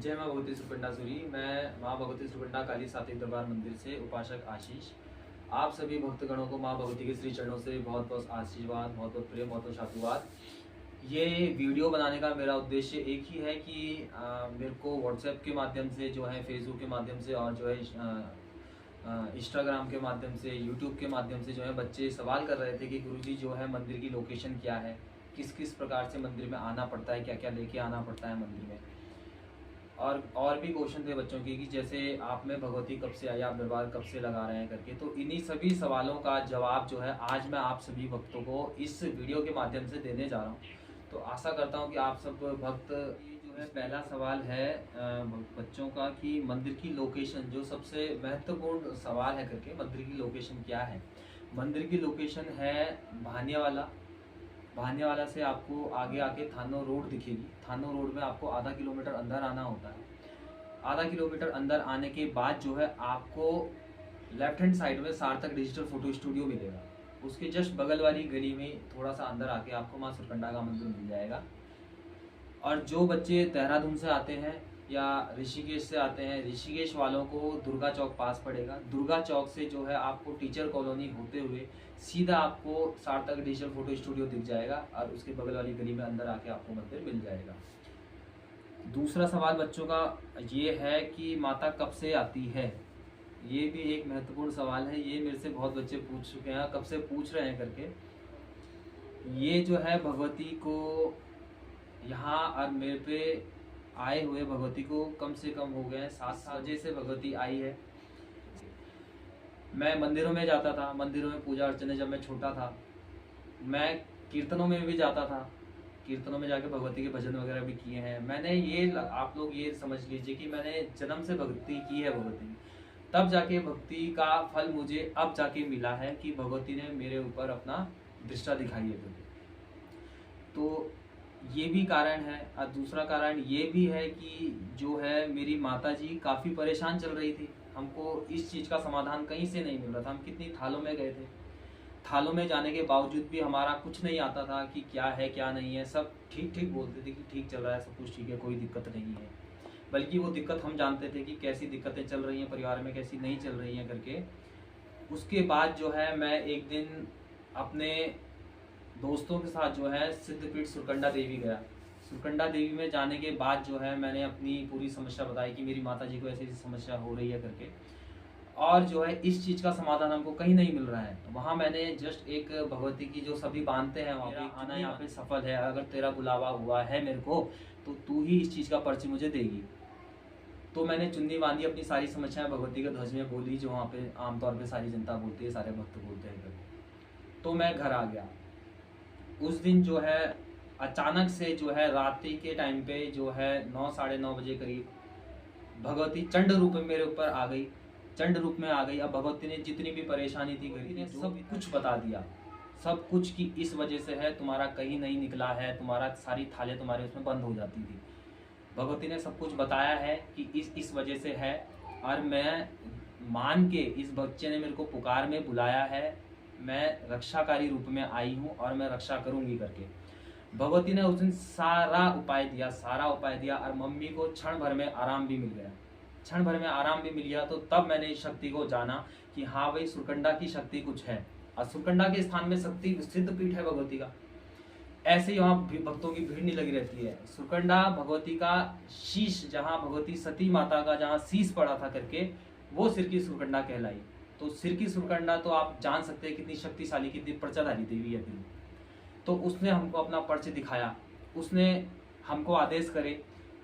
जय माँ भगवती सुकन्नासुरी। मैं माँ भगवती सुकन्ना काली सात्विक दरबार मंदिर से उपासक आशीष। आप सभी भक्तगणों को माँ भगवती के श्री चरणों से बहुत बहुत आशीर्वाद, बहुत बहुत प्रेम, बहुत बहुत साधुवाद। ये वीडियो बनाने का मेरा उद्देश्य एक ही है कि मेरे को व्हाट्सएप के माध्यम से जो है, फेसबुक के माध्यम से और जो है इंस्टाग्राम के माध्यम से, यूट्यूब के माध्यम से जो है बच्चे सवाल कर रहे थे कि गुरुजी जो है मंदिर की लोकेशन क्या है, किस किस प्रकार से मंदिर में आना पड़ता है, क्या क्या लेके आना पड़ता है मंदिर में। और भी क्वेश्चन थे बच्चों की कि जैसे आप में भगवती कब से आई, आप दरबार कब से लगा रहे हैं करके। तो इन्हीं सभी सवालों का जवाब जो है आज मैं आप सभी भक्तों को इस वीडियो के माध्यम से देने जा रहा हूँ। तो आशा करता हूँ कि आप सब भक्त, ये जो है पहला सवाल है बच्चों का कि मंदिर की लोकेशन, जो सबसे महत्वपूर्ण सवाल है करके, मंदिर की लोकेशन क्या है। मंदिर की लोकेशन है भानियावाला। भानियावाला से आपको आगे आके थानो रोड दिखेगी। थानो रोड में आपको आधा किलोमीटर अंदर आना होता है। आधा किलोमीटर अंदर आने के बाद जो है आपको लेफ्ट हैंड साइड में सार्थक डिजिटल फोटो स्टूडियो मिलेगा। उसके जस्ट बगल वाली गली में थोड़ा सा अंदर आके आपको माँ सुरकंडा का मंदिर मिल जाएगा। और जो बच्चे देहरादून से आते हैं या ऋषिकेश से आते हैं, ऋषिकेश वालों को दुर्गा चौक पास पड़ेगा। दुर्गा चौक से जो है आपको टीचर कॉलोनी होते हुए सीधा आपको सार्थक डिजिटल फोटो स्टूडियो दिख जाएगा और उसके बगल वाली गली में अंदर आके आपको मंदिर मिल जाएगा। दूसरा सवाल बच्चों का ये है कि माता कब से आती है। ये भी एक महत्वपूर्ण सवाल है। ये मेरे से बहुत बच्चे पूछ चुके हैं, कब से पूछ रहे हैं करके। ये जो है भगवती को यहाँ और मेरे पे आए हुए भगवती को कम से कम हो गए हैं 7 बजे से भगवती आई है। मैं मंदिरों में जाता था, मंदिरों में पूजा अर्चना, जब मैं छोटा था मैं कीर्तनों में भी जाता था। कीर्तनों में जाके भगवती के भजन वगैरह भी किए हैं मैंने। ये आप लोग ये समझ लीजिए कि मैंने जन्म से भक्ति की है भगवती की। तब जाके भक्ति का फल मुझे अब जाके मिला है कि भगवती ने मेरे ऊपर अपना दृष्टा दिखाई है। तो ये भी कारण है। और दूसरा कारण ये भी है कि जो है मेरी माता जी काफ़ी परेशान चल रही थी। हमको इस चीज़ का समाधान कहीं से नहीं मिल रहा था। हम कितनी थालों में गए थे, थालों में जाने के बावजूद भी हमारा कुछ नहीं आता था कि क्या है क्या नहीं है। सब ठीक ठीक बोलते थे कि ठीक चल रहा है, सब कुछ ठीक है, कोई दिक्कत नहीं है। बल्कि वो दिक्कत हम जानते थे कि कैसी दिक्कतें चल रही हैं परिवार में, कैसी नहीं चल रही हैं करके। उसके बाद जो है मैं एक दिन अपने दोस्तों के साथ जो है सिद्धपीठ सुरकंडा देवी गया। सुरकंडा देवी में जाने के बाद जो है मैंने अपनी पूरी समस्या बताई कि मेरी माता जी को ऐसी ऐसी समस्या हो रही है करके। और जो है इस चीज़ का समाधान हमको कहीं नहीं मिल रहा है। तो वहाँ मैंने जस्ट एक भगवती की जो सभी बांधते हैं, वहाँ पे आना यहाँ पे सफल है, अगर तेरा बुलावा हुआ है मेरे को तो तू ही इस चीज़ का पर्ची मुझे देगी। तो मैंने चुन्नी बांधी, अपनी सारी समस्याएं भगवती के ध्वज में बोली, जो वहाँ पे आमतौर पे सारी जनता बोलती है, सारे भक्त बोलते हैं करके। तो मैं घर आ गया। उस दिन जो है अचानक से जो है रात्रि के टाइम पे जो है 9 साढ़े 9 बजे करीब भगवती चंड रूप में मेरे ऊपर आ गई। चंड रूप में आ गई। अब भगवती ने जितनी भी परेशानी थी गई ने सब कुछ बता दिया। सब कुछ कि इस वजह से है, तुम्हारा कहीं नहीं निकला है, तुम्हारा सारी थाले तुम्हारे उसमें बंद हो जाती थी। भगवती ने सब कुछ बताया है कि इस वजह से है। और मैं मान के, इस बच्चे ने मेरे को पुकार में बुलाया है, मैं रक्षाकारी रूप में आई हूँ और मैं रक्षा करूंगी करके। भगवती ने उस दिन सारा उपाय दिया और मम्मी को क्षण भर में आराम भी मिल गया। क्षण भर में आराम भी मिल गया। तो तब मैंने इस शक्ति को जाना कि हाँ भाई, सुरकंडा की शक्ति कुछ है। और सुरकंडा के स्थान में शक्ति सिद्ध पीठ है भगवती का। ऐसे ही वहाँ भक्तों की भीड़ नहीं लगी रहती है। सुरकंडा भगवती का शीश, जहाँ भगवती सती माता का जहाँ शीश पड़ा था करके, वो सिर की सुरकंडा कहलाई। तो सिर की सुरकंडा तो आप जान सकते हैं कितनी शक्तिशाली, कितनी पर्चाधारी देवी है। तो उसने हमको अपना पर्च दिखाया। उसने हमको आदेश करे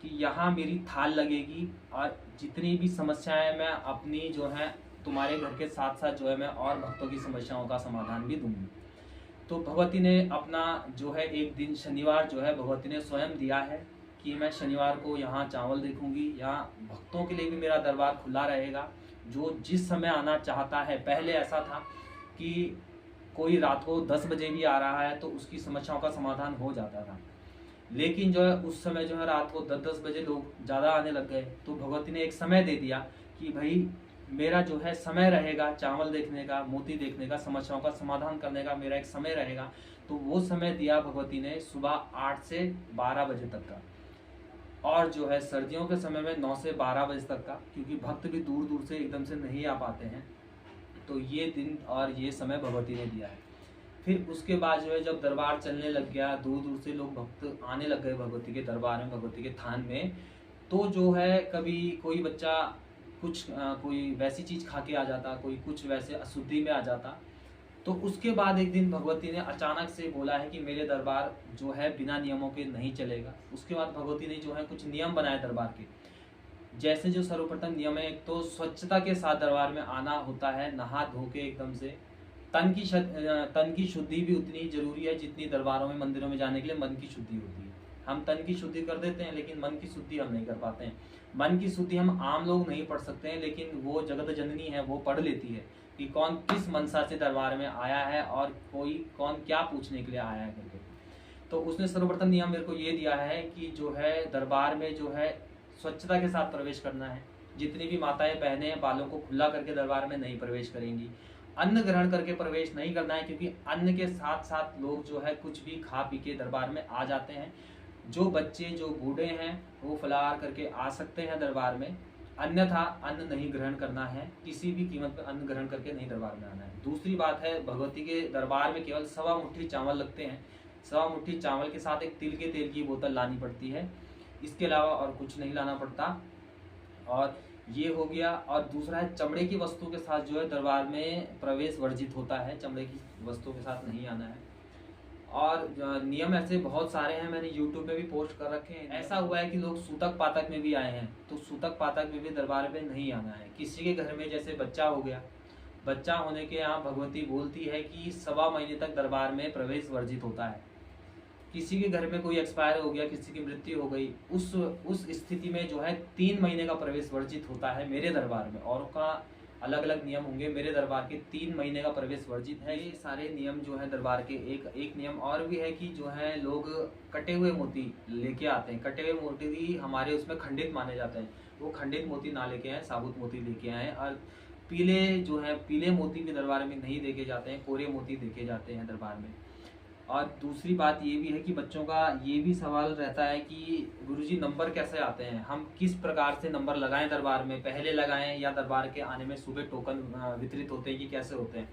कि यहाँ मेरी थाल लगेगी और जितनी भी समस्याएं मैं अपनी जो है तुम्हारे घर के साथ साथ जो है मैं और भक्तों की समस्याओं का समाधान भी दूंगी। तो भगवती ने अपना जो है एक दिन शनिवार जो है भगवती ने स्वयं दिया है कि मैं शनिवार को यहाँ चावल देखूंगी। यहाँ भक्तों के लिए भी मेरा दरबार खुला रहेगा। जो जिस समय आना चाहता है, पहले ऐसा था कि कोई रात को 10 बजे भी आ रहा है तो उसकी समस्याओं का समाधान हो जाता था। लेकिन जो है उस समय जो है रात को 10-10 बजे लोग ज़्यादा आने लग गए। तो भगवती ने एक समय दे दिया कि भाई मेरा जो है समय रहेगा चावल देखने का, मोती देखने का, समस्याओं का समाधान करने का मेरा एक समय रहेगा। तो वो समय दिया भगवती ने सुबह 8 से 12 बजे तक का। और जो है सर्दियों के समय में 9 से 12 बजे तक का, क्योंकि भक्त भी दूर दूर से एकदम से नहीं आ पाते हैं, तो ये दिन और ये समय भगवती ने दिया है। फिर उसके बाद जो है जब दरबार चलने लग गया, दूर दूर से लोग भक्त आने लग गए भगवती के दरबार में, भगवती के थान में, तो जो है कभी कोई बच्चा कुछ कोई वैसी चीज़ खा के आ जाता, कोई कुछ वैसे अशुद्धि में आ जाता। तो उसके बाद एक दिन भगवती ने अचानक से बोला है कि मेरे दरबार जो है बिना नियमों के नहीं चलेगा। उसके बाद भगवती ने जो है कुछ नियम बनाए दरबार के। जैसे जो सर्वप्रथम नियम है, एक तो स्वच्छता के साथ दरबार में आना होता है, नहा धो के एकदम से। तन की शुद्धि भी उतनी जरूरी है जितनी दरबारों में मंदिरों में जाने के लिए मन की शुद्धि होती है। हम तन की शुद्धि कर देते हैं लेकिन मन की शुद्धि हम नहीं कर पाते हैं। मन की शुद्धि हम आम लोग नहीं पढ़ सकते हैं, लेकिन वो जगत जननी है वो पढ़ लेती है कि कौन किस मनसा से दरबार में आया है और कोई कौन क्या पूछने के लिए आया है करके। तो उसने सर्वप्रथम नियम मेरे को ये दिया है कि जो है दरबार में जो है स्वच्छता के साथ प्रवेश करना है। जितनी भी माताएं बहनें बालों को खुला करके दरबार में नहीं प्रवेश करेंगी। अन्न ग्रहण करके प्रवेश नहीं करना है, क्योंकि अन्न के साथ साथ लोग जो है कुछ भी खा पी के दरबार में आ जाते हैं। जो बच्चे जो बूढ़े हैं वो फलाहार करके आ सकते हैं दरबार में, अन्यथा अन्न नहीं ग्रहण करना है। किसी भी कीमत पर अन्न ग्रहण करके नहीं दरबार में आना है। दूसरी बात है, भगवती के दरबार में केवल 1.25 मुट्ठी चावल लगते हैं। 1.25 मुट्ठी चावल के साथ एक तिल के तेल की बोतल लानी पड़ती है, इसके अलावा और कुछ नहीं लाना पड़ता। और ये हो गया। और दूसरा है, चमड़े की वस्तु के साथ जो है दरबार में प्रवेश वर्जित होता है, चमड़े की वस्तु के साथ नहीं आना है। और नियम ऐसे बहुत सारे हैं, मैंने YouTube पे भी पोस्ट कर रखे हैं। ऐसा हुआ है कि लोग सूतक पातक में भी आए हैं, तो सूतक पातक में भी दरबार में नहीं आना है। किसी के घर में जैसे बच्चा हो गया, बच्चा होने के यहाँ भगवती बोलती है कि 1.25 महीने तक दरबार में प्रवेश वर्जित होता है। किसी के घर में कोई एक्सपायर हो गया, किसी की मृत्यु हो गई, उस स्थिति में जो है 3 महीने का प्रवेश वर्जित होता है मेरे दरबार में। और का अलग अलग नियम होंगे, मेरे दरबार के 3 महीने का प्रवेश वर्जित है। ये सारे नियम जो है दरबार के। एक नियम और भी है कि जो है लोग कटे हुए मोती लेके आते हैं। कटे हुए मोती भी हमारे उसमें खंडित माने जाते हैं, वो खंडित मोती ना लेके आए, साबुत मोती लेके आए। और पीले जो है पीले मोती भी दरबार में नहीं देखे जाते हैं, कोरे मोती देखे जाते हैं दरबार में। और दूसरी बात ये भी है कि बच्चों का ये भी सवाल रहता है कि गुरुजी नंबर कैसे आते हैं, हम किस प्रकार से नंबर लगाएं दरबार में, पहले लगाएं या दरबार के आने में सुबह टोकन वितरित होते हैं कि कैसे होते हैं।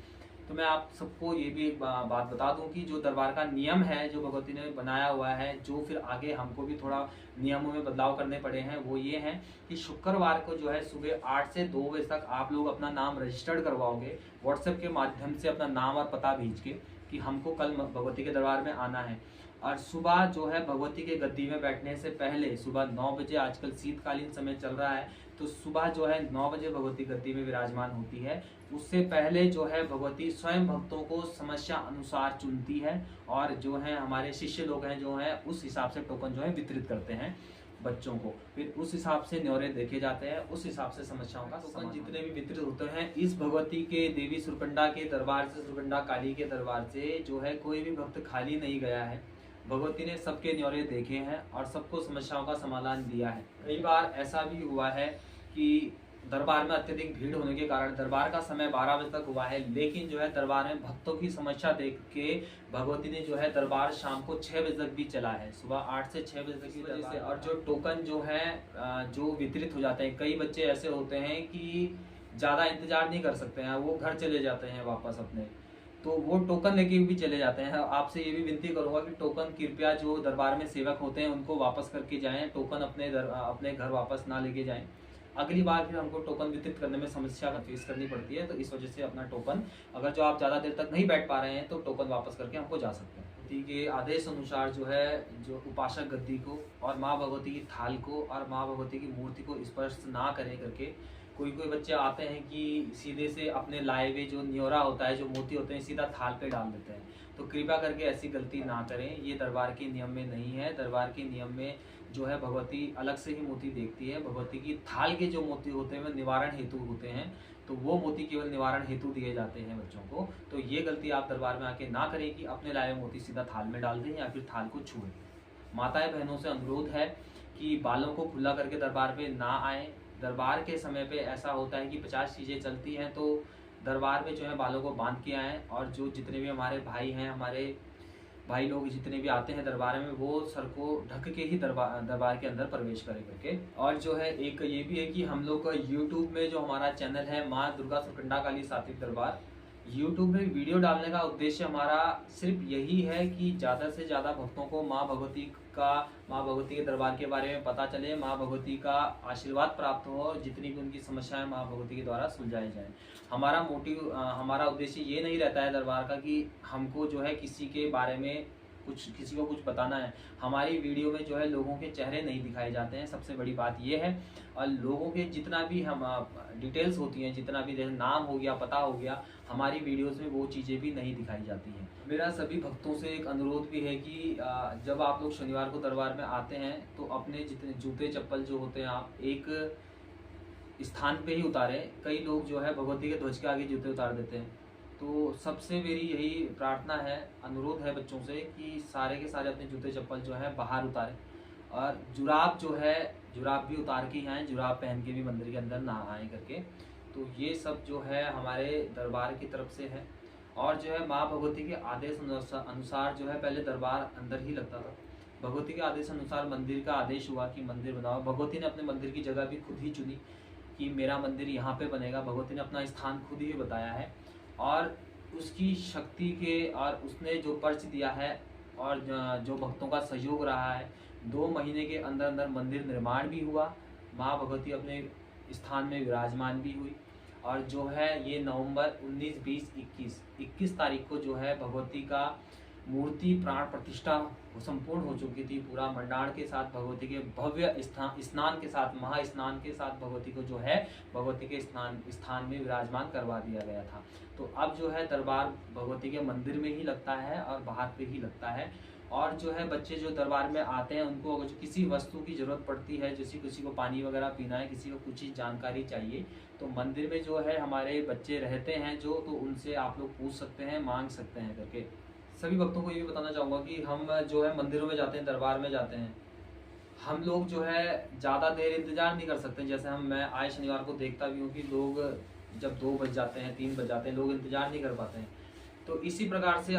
तो मैं आप सबको ये भी एक बात बता दूं कि जो दरबार का नियम है, जो भगवती ने बनाया हुआ है, जो फिर आगे हमको भी थोड़ा नियमों में बदलाव करने पड़े हैं, वो ये हैं कि शुक्रवार को जो है सुबह 8 से 2 बजे तक आप लोग अपना नाम रजिस्टर्ड करवाओगे व्हाट्सएप के माध्यम से, अपना नाम और पता भेज के कि हमको कल भगवती के दरबार में आना है। और सुबह जो है भगवती के गद्दी में बैठने से पहले सुबह 9 बजे, आजकल शीतकालीन समय चल रहा है तो सुबह जो है 9 बजे भगवती गद्दी में विराजमान होती है। उससे पहले जो है भगवती स्वयं भक्तों को समस्या अनुसार चुनती है, और जो है हमारे शिष्य लोग हैं जो है उस हिसाब से टोकन जो है वितरित करते हैं बच्चों को। फिर उस हिसाब से न्योरे देखे जाते हैं, उस हिसाब से समस्याओं का टोकन जितने भी वितरित होते हैं। इस भगवती के देवी सुरकंडा के दरबार से, सुरकंडा काली के दरबार से जो है कोई भी भक्त खाली नहीं गया है। भगवती ने सबके न्योरे देखे हैं और सबको समस्याओं का समाधान दिया है। कई बार ऐसा भी हुआ है कि दरबार में अत्यधिक भीड़ होने के कारण दरबार का समय 12 बजे तक हुआ है, लेकिन जो है दरबार में भक्तों की समस्या देख के भगवती ने जो है दरबार शाम को 6 बजे तक भी चला है, सुबह 8 से 6 बजे तक की वजह से। और जो टोकन जो है जो वितरित हो जाते हैं, कई बच्चे ऐसे होते हैं कि ज़्यादा इंतजार नहीं कर सकते हैं, वो घर चले जाते हैं वापस अपने, तो वो टोकन लेके भी चले जाते हैं। आपसे ये भी विनती करूंगा कि टोकन कृपया जो दरबार में सेवक होते हैं उनको वापस करके जाएं, टोकन अपने घर वापस ना लेके जाएं। अगली बार फिर हमको टोकन वितरित करने में समस्या फेस करनी पड़ती है, तो इस वजह से अपना टोकन, अगर जो आप ज़्यादा देर तक नहीं बैठ पा रहे हैं तो टोकन वापस करके हमको जा सकते हैं। भगवती के आदेश अनुसार जो है जो उपासक गद्दी को और माँ भगवती की थाल को और माँ भगवती की मूर्ति को स्पर्श ना करें करके, कोई कोई बच्चे आते हैं कि सीधे से अपने लाए हुए जो न्योरा होता है, जो मोती होते हैं, सीधा थाल पे डाल देते हैं। तो कृपया करके ऐसी गलती ना करें, ये दरबार के नियम में नहीं है। दरबार के नियम में जो है भगवती अलग से ही मोती देखती है। भगवती की थाल के जो मोती होते हैं वो निवारण हेतु होते हैं, तो वो मोती केवल निवारण हेतु दिए जाते हैं बच्चों को। तो ये गलती आप दरबार में आके ना करें कि अपने लाए हुए मोती सीधा थाल में डाल दें या फिर थाल को छुएं। माताएं बहनों से अनुरोध है कि बालों को खुला करके दरबार पे ना आए। दरबार के समय पे ऐसा होता है कि 50 चीज़ें चलती हैं, तो दरबार में जो है बालों को बांध के आएँ। और जो जितने भी हमारे भाई हैं, हमारे भाई लोग जितने भी आते हैं दरबार में वो सर को ढक के ही दरबार के अंदर प्रवेश करें करके। और जो है एक ये भी है कि हम लोग का यूट्यूब में जो हमारा चैनल है माँ दुर्गा सुरकंडा काली सात्विक दरबार, यूट्यूब में वीडियो डालने का उद्देश्य हमारा सिर्फ यही है कि ज़्यादा से ज़्यादा भक्तों को माँ भगवती के दरबार के बारे में पता चले, माँ भगवती का आशीर्वाद प्राप्त हो और जितनी भी उनकी समस्याएं माँ भगवती के द्वारा सुलझाई जाए। हमारा उद्देश्य ये नहीं रहता है दरबार का कि हमको जो है किसी के बारे में किसी को कुछ बताना है। हमारी वीडियो में जो है लोगों के चेहरे नहीं दिखाए जाते हैं, सबसे बड़ी बात ये है। और लोगों के जितना भी हम डिटेल्स होती हैं, जितना भी जैसे नाम हो गया, पता हो गया, हमारी वीडियोस में वो चीज़ें भी नहीं दिखाई जाती हैं। मेरा सभी भक्तों से एक अनुरोध भी है कि जब आप लोग शनिवार को दरबार में आते हैं तो अपने जितने जूते चप्पल जो होते हैं आप एक स्थान पे ही उतारें। कई लोग जो है भगवती के ध्वज के आगे जूते उतार देते हैं। तो सबसे मेरी यही प्रार्थना है, अनुरोध है बच्चों से कि सारे के सारे अपने जूते चप्पल जो है बाहर उतारें और जुराब जो है जुराब भी उतार के ही आएँ, जुराब पहन के भी मंदिर के अंदर ना आएँ करके। तो ये सब जो है हमारे दरबार की तरफ से है। और जो है माँ भगवती के आदेश अनुसार जो है पहले दरबार अंदर ही लगता था। भगवती के आदेश अनुसार मंदिर का आदेश हुआ कि मंदिर बनाओ। भगवती ने अपने मंदिर की जगह भी खुद ही चुनी कि मेरा मंदिर यहाँ पे बनेगा। भगवती ने अपना स्थान खुद ही बताया है और उसकी शक्ति के और उसने जो पर्च दिया है और जो भक्तों का सहयोग रहा है, 2 महीने के अंदर अंदर मंदिर निर्माण भी हुआ। माँ भगवती अपने स्थान में विराजमान भी हुई। और जो है ये नवंबर 19, 20, 21 तारीख को जो है भगवती का मूर्ति प्राण प्रतिष्ठा संपूर्ण हो चुकी थी। पूरा मंडाण के साथ भगवती के भव्य स्नान के साथ, महास्नान के साथ भगवती को जो है भगवती के स्थान में विराजमान करवा दिया गया था। तो अब जो है दरबार भगवती के मंदिर में ही लगता है और बाहर पे ही लगता है। और जो है बच्चे जो दरबार में आते हैं उनको अगर किसी वस्तु की जरूरत पड़ती है, जैसे किसी को पानी वगैरह पीना है, किसी को कुछ चीज़ जानकारी चाहिए, तो मंदिर में जो है हमारे बच्चे रहते हैं जो, तो उनसे आप लोग पूछ सकते हैं, मांग सकते हैं करके। सभी भक्तों को ये भी बताना चाहूँगा कि हम जो है मंदिरों में जाते हैं, दरबार में जाते हैं, हम लोग जो है ज़्यादा देर इंतज़ार नहीं कर सकते। जैसे मैं आए शनिवार को देखता भी हूँ कि लोग जब 2 बज जाते हैं, 3 बज जाते हैं, लोग इंतज़ार नहीं कर पाते हैं। तो इसी प्रकार से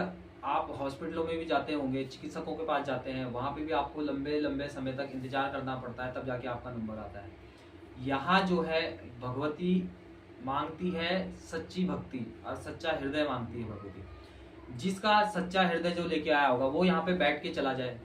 आप हॉस्पिटलों में भी जाते होंगे, चिकित्सकों के पास जाते हैं, वहाँ पे भी आपको लंबे लंबे समय तक इंतजार करना पड़ता है, तब जाके आपका नंबर आता है। यहाँ जो है भगवती मांगती है सच्ची भक्ति और सच्चा हृदय मांगती है भगवती। जिसका सच्चा हृदय जो लेके आया होगा वो यहाँ पे बैठ के चला जाए,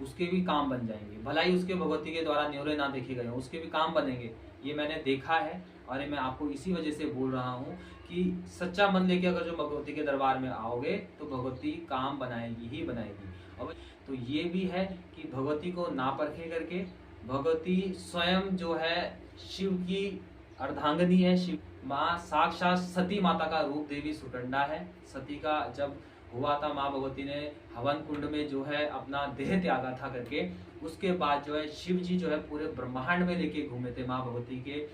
उसके भी काम बन जाएंगे। भला ही उसके भगवती के द्वारा न्योरे ना देखे गए, उसके भी काम बनेंगे। ये मैंने देखा है और मैं आपको इसी वजह से बोल रहा हूँ कि सच्चा मन लेके अगर जो भगवती के दरबार में आओगे तो भगवती काम बनाएगी ही बनाएगी। और तो ये भी है कि भगवती को ना परखे करके, भगवती स्वयं जो है शिव की अर्धांगिनी है। शिव माँ साक्षात सती माता का रूप देवी सुरकंडा है। सती का जब हुआ था, माँ भगवती ने हवन कुंड में जो है अपना देह त्यागा था करके, उसके बाद जो है शिव जी जो है पूरे ब्रह्मांड में लेके घूमे थे, माँ भगवती के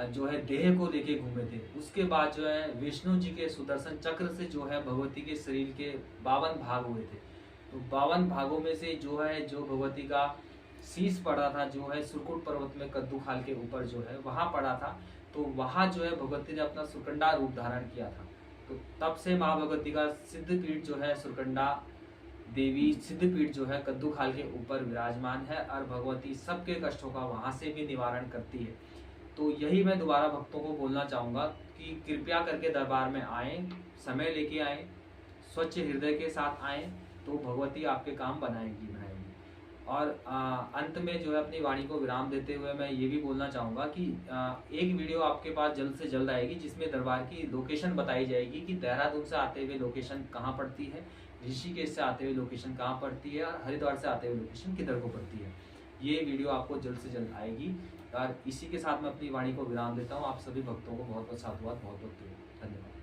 जो है देह को लेके घूमे थे। उसके बाद जो है विष्णु जी के सुदर्शन चक्र से जो है भगवती के शरीर के 52 भाग हुए थे। तो 52 भागों में से जो है जो भगवती का शीश पड़ा था, जो है सुरकुट पर्वत में कद्दू खाल के ऊपर जो है वहां पड़ा था, तो वहां जो है भगवती ने अपना सुरकंडा रूप धारण किया था। तो तब से माँ भगवती का सिद्धपीठ जो है सुरकंडा देवी सिद्धपीठ जो है कद्दू खाल के ऊपर विराजमान है और भगवती सबके कष्टों का वहां से भी निवारण करती है। तो यही मैं दोबारा भक्तों को बोलना चाहूँगा कि कृपया करके दरबार में आएँ, समय लेके आएँ, स्वच्छ हृदय के साथ आएँ, तो भगवती आपके काम बनाएगी। और अंत में जो है अपनी वाणी को विराम देते हुए मैं ये भी बोलना चाहूँगा कि एक वीडियो आपके पास जल्द से जल्द आएगी जिसमें दरबार की लोकेशन बताई जाएगी कि देहरादून से आते हुए लोकेशन कहाँ पड़ती है, ऋषिकेश से आते हुए लोकेशन कहाँ पड़ती है और हरिद्वार से आते हुए लोकेशन किधर को पड़ती है। ये वीडियो आपको जल्द से जल्द आएगी। और इसी के साथ मैं अपनी वाणी को विराम देता हूँ। आप सभी भक्तों को बहुत बहुत साधुवाद, बहुत बहुत धन्यवाद।